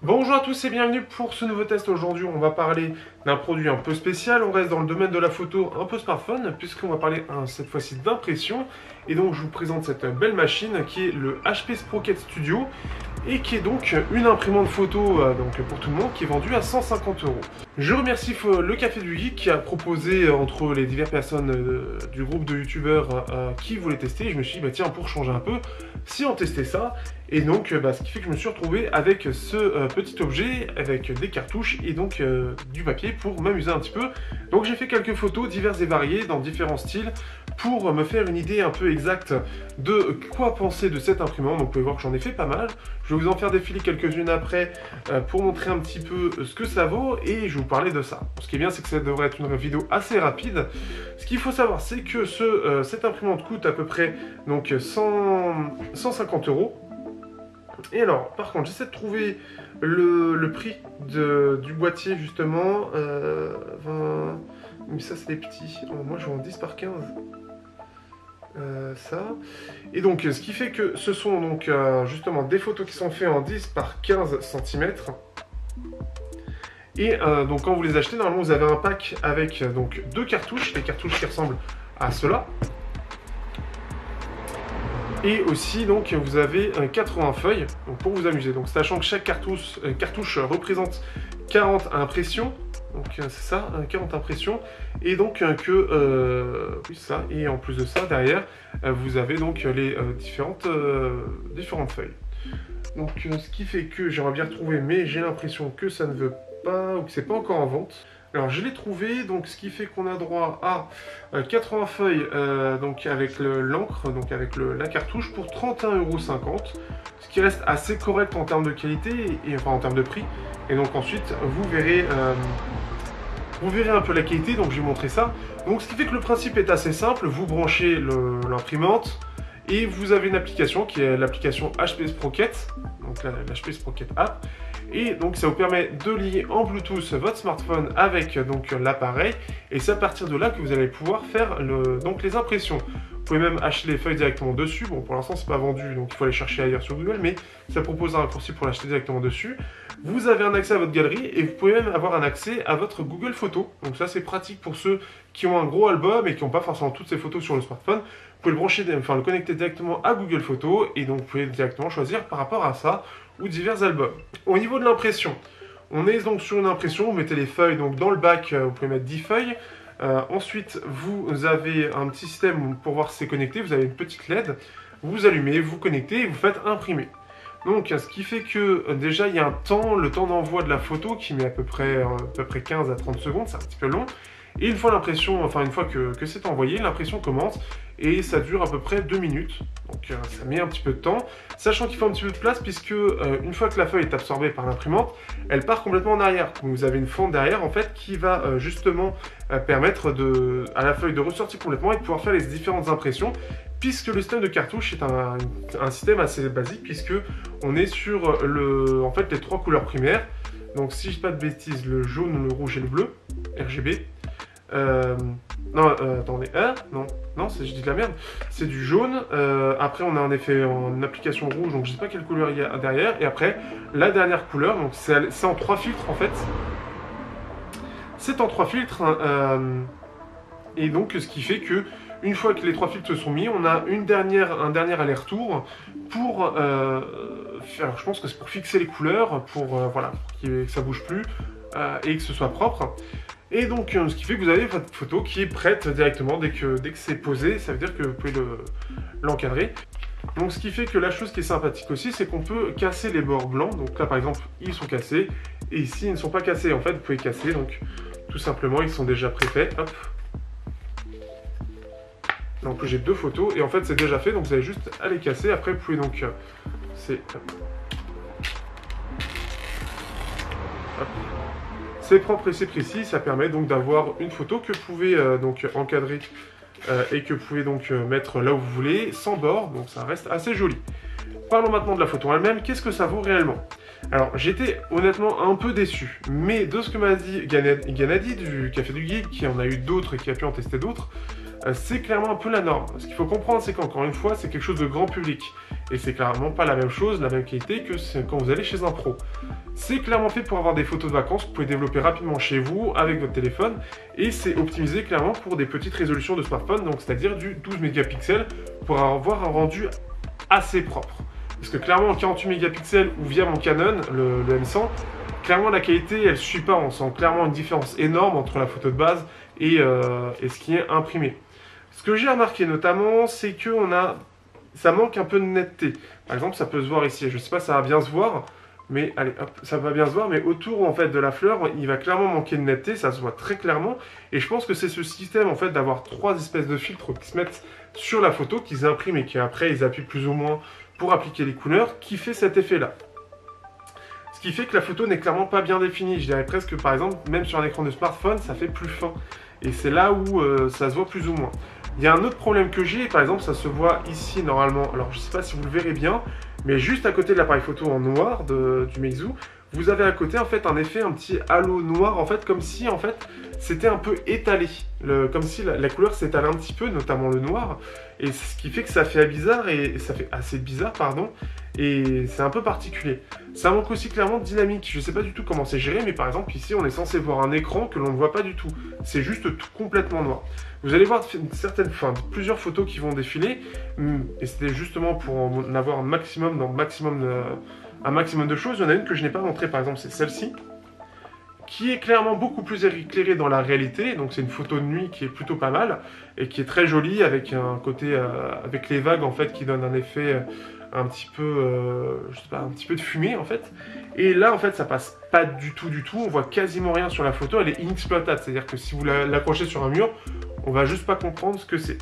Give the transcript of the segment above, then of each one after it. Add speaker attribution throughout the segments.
Speaker 1: Bonjour à tous et bienvenue pour ce nouveau test. Aujourd'hui on va parler d'un produit un peu spécial. On reste dans le domaine de la photo un peu smartphone puisqu'on va parler cette fois-ci d'impression. Et donc je vous présente cette belle machine qui est le HP Sprocket Studio et qui est donc une imprimante photo pour tout le monde qui est vendue à 150 €. Je remercie le Café du Geek qui a proposé entre les diverses personnes du groupe de youtubeurs qui voulaient tester. Je me suis dit bah tiens, pour changer un peu, si on testait ça. Et donc ce qui fait que je me suis retrouvé avec ce petit objet avec des cartouches et donc du papier pour m'amuser un petit peu. Donc j'ai fait quelques photos diverses et variées dans différents styles pour me faire une idée un peu exacte de quoi penser de cette imprimante. Donc vous pouvez voir que j'en ai fait pas mal. Je vais vous en faire défiler quelques-unes après pour montrer un petit peu ce que ça vaut et je vais vous parler de ça. Ce qui est bien, c'est que ça devrait être une vidéo assez rapide. Ce qu'il faut savoir, c'est que cette imprimante coûte à peu près donc 150 €. Et alors, par contre, j'essaie de trouver le prix du boîtier, justement. 20... Mais ça, c'est des petits. Oh, moi, je vais en 10 par 15. Ça. Et donc, ce qui fait que ce sont donc justement des photos qui sont faites en 10 par 15 cm. Et donc, quand vous les achetez, normalement, vous avez un pack avec donc deux cartouches. Les cartouches qui ressemblent à cela. Et aussi, donc, vous avez 80 feuilles donc, pour vous amuser. Donc, sachant que chaque cartouche représente 40 impressions. Donc, c'est ça, 40 impressions. Et donc, oui, ça. Et en plus de ça, derrière, vous avez donc les différentes feuilles. Donc, ce qui fait que j'aimerais bien retrouver, mais j'ai l'impression que ça ne veut pas, ou que c'est pas encore en vente. Alors je l'ai trouvé, donc ce qui fait qu'on a droit à 80 feuilles donc avec l'encre, donc avec la cartouche pour 31,50 €, ce qui reste assez correct en termes de qualité et enfin en termes de prix. Et donc ensuite vous verrez un peu la qualité, donc je vais montrer ça. Donc ce qui fait que le principe est assez simple, vous branchez l'imprimante et vous avez une application qui est l'application HP Sprocket, donc la HP Sprocket App. Et donc ça vous permet de lier en Bluetooth votre smartphone avec donc l'appareil et c'est à partir de là que vous allez pouvoir faire donc les impressions. Vous pouvez même acheter les feuilles directement dessus. Bon, pour l'instant c'est pas vendu donc il faut aller chercher ailleurs sur Google, mais ça propose un raccourci pour l'acheter directement dessus. Vous avez un accès à votre galerie et vous pouvez même avoir un accès à votre Google Photos. Donc ça c'est pratique pour ceux qui ont un gros album et qui n'ont pas forcément toutes ces photos sur le smartphone. Vous pouvez le brancher, enfin le connecter directement à Google Photos et donc vous pouvez directement choisir par rapport à ça ou divers albums. Au niveau de l'impression, on est donc sur une impression, vous mettez les feuilles donc dans le bac, vous pouvez mettre 10 feuilles. Ensuite, vous avez un petit système pour voir si c'est connecté, vous avez une petite LED, vous allumez, vous connectez et vous faites imprimer. Donc, ce qui fait que déjà, il y a le temps d'envoi de la photo qui met à peu près 15 à 30 secondes, c'est un petit peu long. Et une fois l'impression, enfin une fois que c'est envoyé, l'impression commence et ça dure à peu près 2 minutes. Donc ça met un petit peu de temps, sachant qu'il faut un petit peu de place puisque une fois que la feuille est absorbée par l'imprimante, elle part complètement en arrière. Donc vous avez une fente derrière en fait qui va justement permettre à la feuille de ressortir complètement et de pouvoir faire les différentes impressions. Puisque le système de cartouche est un système assez basique puisque on est sur en fait les 3 couleurs primaires. Donc si je dis pas de bêtises, le jaune, le rouge et le bleu, RGB. Non, attendez, non, je dis de la merde. C'est du jaune. Après, on a en effet une application rouge, donc je sais pas quelle couleur il y a derrière. Et après, la dernière couleur, donc c'est en 3 filtres en fait. C'est en 3 filtres. Et donc, ce qui fait que une fois que les 3 filtres se sont mis, on a un dernier aller-retour pour alors, je pense que c'est pour fixer les couleurs, pour voilà, que ça bouge plus et que ce soit propre. Et donc, ce qui fait que vous avez votre photo qui est prête directement dès que c'est posé. Ça veut dire que vous pouvez l'encadrer. Donc, ce qui fait que la chose qui est sympathique aussi, c'est qu'on peut casser les bords blancs. Donc là, par exemple, ils sont cassés. Et ici, ils ne sont pas cassés. En fait, vous pouvez casser. Donc, tout simplement, ils sont déjà préfaits. Hop. Donc, j'ai 2 photos. Et en fait, c'est déjà fait. Donc, vous avez juste à les casser. Après, vous pouvez donc... C'est propre et c'est précis, ça permet donc d'avoir une photo que vous pouvez donc encadrer et que vous pouvez donc mettre là où vous voulez, sans bord, donc ça reste assez joli. Parlons maintenant de la photo elle-même, qu'est-ce que ça vaut réellement? Alors j'étais honnêtement un peu déçu, mais de ce que m'a dit Gennady du Café du Geek, qui en a eu d'autres et qui a pu en tester d'autres, c'est clairement un peu la norme. Ce qu'il faut comprendre, c'est qu'encore une fois, c'est quelque chose de grand public. Et c'est clairement pas la même chose, la même qualité que quand vous allez chez un pro. C'est clairement fait pour avoir des photos de vacances que vous pouvez développer rapidement chez vous avec votre téléphone. Et c'est optimisé clairement pour des petites résolutions de smartphone, donc c'est-à-dire du 12 mégapixels pour avoir un rendu assez propre. Parce que clairement en 48 mégapixels ou via mon Canon, le M100, clairement la qualité elle suit pas, on sent clairement une différence énorme entre la photo de base et ce qui est imprimé. Ce que j'ai remarqué notamment, c'est que ça manque un peu de netteté. Par exemple, ça peut se voir ici, je sais pas, ça va bien se voir, mais allez, hop, ça va bien se voir, mais autour en fait de la fleur, il va clairement manquer de netteté, ça se voit très clairement, et je pense que c'est ce système en fait d'avoir 3 espèces de filtres qui se mettent sur la photo, qu'ils impriment et qu'après ils appuient plus ou moins pour appliquer les couleurs, qui fait cet effet-là. Ce qui fait que la photo n'est clairement pas bien définie. Je dirais presque que par exemple, même sur un écran de smartphone, ça fait plus fin. Et c'est là où ça se voit plus ou moins. Il y a un autre problème que j'ai, par exemple, ça se voit ici normalement. Alors je ne sais pas si vous le verrez bien, mais juste à côté de l'appareil photo en noir du Meizu, vous avez à côté en fait un effet, un petit halo noir, en fait, comme si en fait c'était un peu étalé. Comme si la couleur s'étalait un petit peu, notamment le noir. Et ce qui fait que ça fait bizarre, et ça fait assez bizarre, pardon. Et c'est un peu particulier. Ça manque aussi clairement de dynamique. Je ne sais pas du tout comment c'est géré, mais par exemple ici on est censé voir un écran que l'on ne voit pas du tout. C'est juste tout complètement noir. Vous allez voir plusieurs photos qui vont défiler, et c'était justement pour en avoir un maximum de choses. Il y en a une que je n'ai pas montrée, par exemple c'est celle-ci, qui est clairement beaucoup plus éclairée dans la réalité. Donc c'est une photo de nuit qui est plutôt pas mal et qui est très jolie avec un côté avec les vagues en fait qui donne un effet un petit peu je sais pas, un petit peu de fumée en fait. Et là en fait ça passe pas du tout, on voit quasiment rien sur la photo, elle est inexploitable, c'est à dire que si vous l'accrochez sur un mur, on va juste pas comprendre ce que c'est.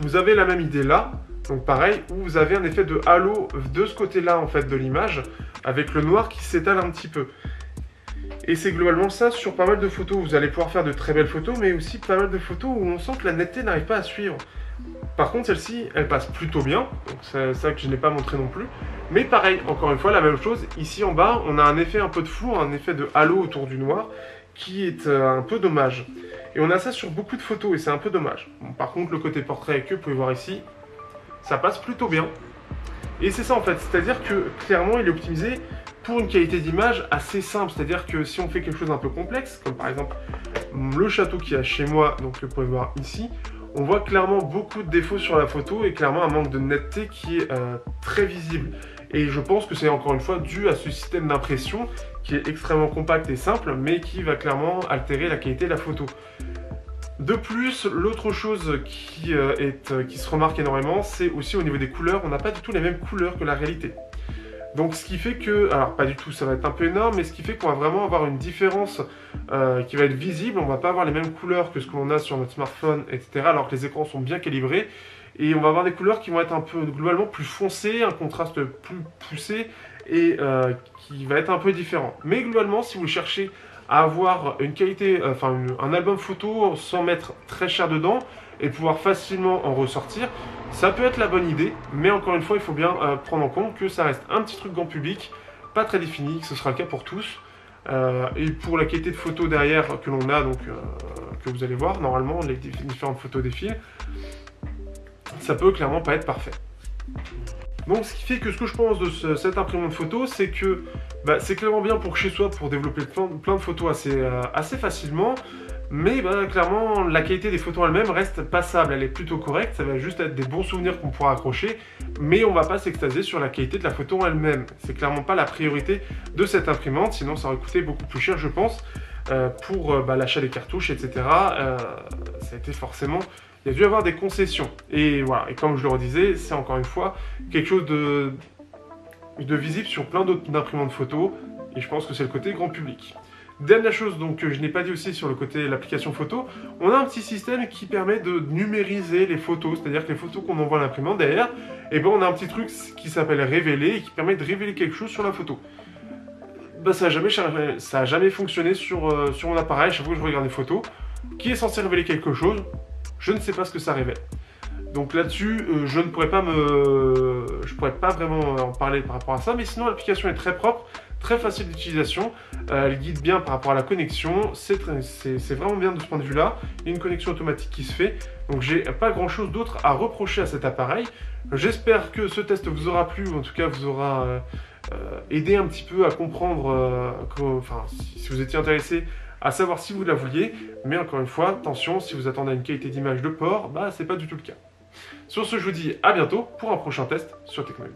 Speaker 1: Vous avez la même idée là. Donc pareil, où vous avez un effet de halo de ce côté-là en fait de l'image, avec le noir qui s'étale un petit peu. Et c'est globalement ça sur pas mal de photos. Vous allez pouvoir faire de très belles photos, mais aussi pas mal de photos où on sent que la netteté n'arrive pas à suivre. Par contre, celle-ci, elle passe plutôt bien, donc c'est ça que je n'ai pas montré non plus. Mais pareil, encore une fois, la même chose, ici en bas, on a un effet un peu de flou, un effet de halo autour du noir, qui est un peu dommage. Et on a ça sur beaucoup de photos, et c'est un peu dommage. Bon, par contre, le côté portrait que vous pouvez voir ici, ça passe plutôt bien. Et c'est ça en fait, c'est-à-dire que clairement il est optimisé pour une qualité d'image assez simple. C'est-à-dire que si on fait quelque chose d'un peu complexe, comme par exemple le château qu'il y a chez moi, donc vous pouvez voir ici, on voit clairement beaucoup de défauts sur la photo et clairement un manque de netteté qui est très visible. Et je pense que c'est encore une fois dû à ce système d'impression qui est extrêmement compact et simple, mais qui va clairement altérer la qualité de la photo. De plus, l'autre chose qui se remarque énormément, c'est aussi au niveau des couleurs, on n'a pas du tout les mêmes couleurs que la réalité. Donc ce qui fait que, alors pas du tout, ça va être un peu énorme, mais ce qui fait qu'on va vraiment avoir une différence qui va être visible, on va pas avoir les mêmes couleurs que ce que l'on a sur notre smartphone, etc. Alors que les écrans sont bien calibrés, et on va avoir des couleurs qui vont être un peu globalement plus foncées, un contraste plus poussé, et qui va être un peu différent. Mais globalement, si vous cherchez à avoir une qualité, un album photo sans mettre très cher dedans et pouvoir facilement en ressortir, ça peut être la bonne idée, mais encore une fois il faut bien prendre en compte que ça reste un petit truc grand public, pas très défini, que ce sera le cas pour tous, et pour la qualité de photos derrière que l'on a, donc que vous allez voir normalement, les différentes photos défilent, ça peut clairement pas être parfait. Donc ce qui fait que ce que je pense de cette imprimante photo, c'est que c'est clairement bien pour chez soi, pour développer plein de photos assez facilement, mais clairement la qualité des photos elles-mêmes reste passable, elle est plutôt correcte, ça va juste être des bons souvenirs qu'on pourra accrocher, mais on va pas s'extasier sur la qualité de la photo elle-même. C'est clairement pas la priorité de cette imprimante, sinon ça aurait coûté beaucoup plus cher je pense, pour l'achat des cartouches, etc. Ça a été forcément... Il y a dû y avoir des concessions. Et voilà, et comme je le redisais, c'est encore une fois quelque chose de visible sur plein d'autres imprimantes photos. Et je pense que c'est le côté grand public. Dernière chose donc que je n'ai pas dit aussi sur le côté l'application photo, on a un petit système qui permet de numériser les photos. C'est-à-dire que les photos qu'on envoie à l'imprimante derrière, on a un petit truc qui s'appelle révéler et qui permet de révéler quelque chose sur la photo. Ça a jamais fonctionné sur mon appareil. Chaque fois que je regarde des photos, qui est censé révéler quelque chose, je ne sais pas ce que ça révèle. Donc là-dessus, je pourrais pas vraiment en parler par rapport à ça, mais sinon l'application est très propre, très facile d'utilisation, elle guide bien par rapport à la connexion, c'est vraiment bien de ce point de vue-là, il y a une connexion automatique qui se fait, donc j'ai pas grand-chose d'autre à reprocher à cet appareil. J'espère que ce test vous aura plu, ou en tout cas vous aura aidé un petit peu à comprendre, si vous étiez intéressé à savoir si vous la vouliez, mais encore une fois, attention, si vous attendez une qualité d'image de port, bah c'est pas du tout le cas. Sur ce, je vous dis à bientôt pour un prochain test sur Teknoid.